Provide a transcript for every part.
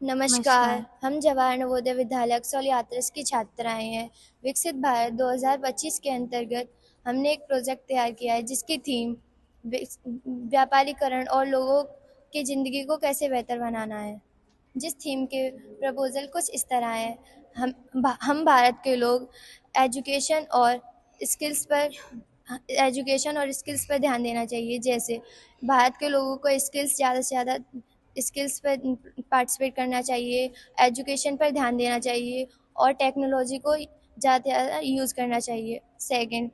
नमस्कार, नमस्कार। हम जवाहर नवोदय विद्यालय कसौली हाथरस की छात्राएं हैं। विकसित भारत 2025 के अंतर्गत हमने एक प्रोजेक्ट तैयार किया है जिसकी थीम व्यापारीकरण और लोगों की ज़िंदगी को कैसे बेहतर बनाना है। जिस थीम के प्रपोजल कुछ इस तरह है, हम भारत के लोग एजुकेशन और स्किल्स पर ध्यान देना चाहिए। जैसे भारत के लोगों को स्किल्स ज़्यादा से ज़्यादा स्किल्स पर पार्टिसिपेट करना चाहिए, एजुकेशन पर ध्यान देना चाहिए और टेक्नोलॉजी को ज़्यादा से ज़्यादा यूज़ करना चाहिए। सेकंड,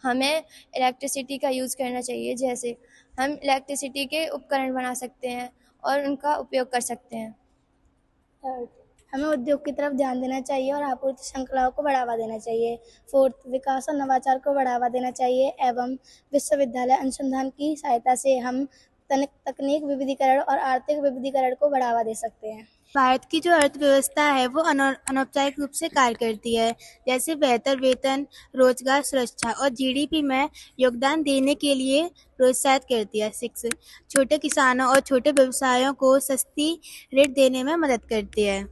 हमें इलेक्ट्रिसिटी का यूज़ करना चाहिए। जैसे हम इलेक्ट्रिसिटी के उपकरण बना सकते हैं और उनका उपयोग कर सकते हैं। थर्ड, हमें उद्योग की तरफ ध्यान देना चाहिए और आपूर्ति श्रृंखलाओं को बढ़ावा देना चाहिए। फोर्थ, विकास और नवाचार को बढ़ावा देना चाहिए एवं विश्वविद्यालय अनुसंधान की सहायता से हम तकनीक विविधीकरण और आर्थिक विविधीकरण को बढ़ावा दे सकते हैं। भारत की जो अर्थव्यवस्था है वो अनौपचारिक रूप से कार्य करती है, जैसे बेहतर वेतन, रोजगार सुरक्षा और जीडीपी में योगदान देने के लिए प्रोत्साहित करती है। 6, छोटे किसानों और छोटे व्यवसायों को सस्ती ऋण देने में मदद करती है।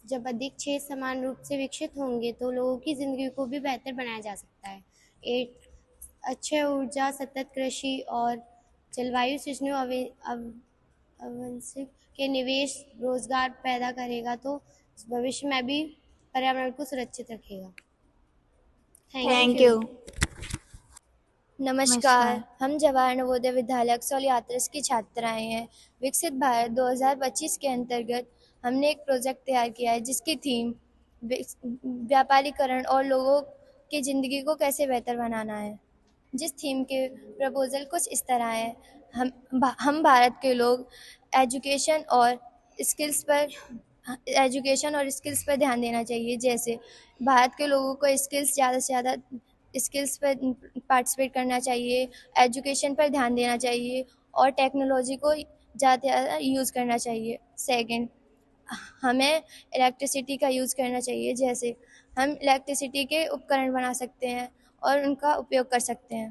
जब अधिक क्षेत्र समान रूप से विकसित होंगे तो लोगों की जिंदगी को भी बेहतर बनाया जा सकता है। 8, अक्षय ऊर्जा, सतत कृषि और जलवायु अवंसिक के निवेश रोजगार पैदा करेगा तो भविष्य में भी पर्यावरण को सुरक्षित रखेगा। Thank thank you. यू। नमस्कार, हम जवाहर नवोदय विद्यालय कसौली हाथरस की छात्राएं हैं। विकसित भारत 2025 के अंतर्गत हमने एक प्रोजेक्ट तैयार किया है जिसकी थीम व्यापारीकरण और लोगों की ज़िंदगी को कैसे बेहतर बनाना है। जिस थीम के प्रपोजल कुछ इस तरह है, हम भारत के लोग एजुकेशन और स्किल्स पर ध्यान देना चाहिए। जैसे भारत के लोगों को स्किल्स ज़्यादा से ज़्यादा स्किल्स पर पार्टिसिपेट करना चाहिए, एजुकेशन पर ध्यान देना चाहिए और टेक्नोलॉजी को ज़्यादा से ज़्यादा यूज़ करना चाहिए। सेकंड, हमें इलेक्ट्रिसिटी का यूज़ करना चाहिए। जैसे हम इलेक्ट्रिसिटी के उपकरण बना सकते हैं और उनका उपयोग कर सकते हैं।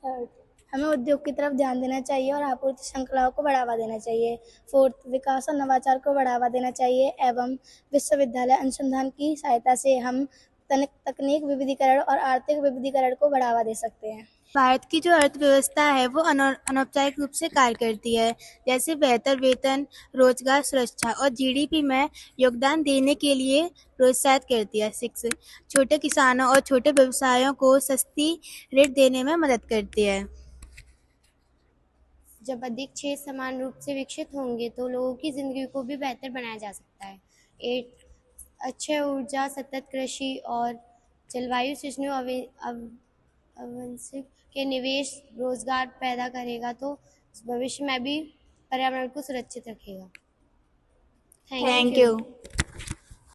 थर्ड, हमें उद्योग की तरफ ध्यान देना चाहिए और आपूर्ति श्रृंखलाओं को बढ़ावा देना चाहिए। फोर्थ, विकास और नवाचार को बढ़ावा देना चाहिए एवं विश्वविद्यालय अनुसंधान की सहायता से हम तकनीक विविधीकरण और आर्थिक विविधीकरण को बढ़ावा दे सकते हैं। भारत की जो अर्थव्यवस्था है वो अनौपचारिक रूप से कार्य करती है, जैसे बेहतर वेतन, रोजगार सुरक्षा और जीडीपी में योगदान देने के लिए प्रोत्साहित करती है। 6, छोटे किसानों और छोटे व्यवसायों को सस्ती ऋण देने में मदद करती है। जब अधिक क्षेत्र समान रूप से विकसित होंगे तो लोगों की जिंदगी को भी बेहतर बनाया जा सकता है। 8, अक्षय ऊर्जा, सतत कृषि और जलवायु अवंसिक के निवेश रोजगार पैदा करेगा तो भविष्य में भी पर्यावरण को सुरक्षित रखेगा। Thank thank you. यू।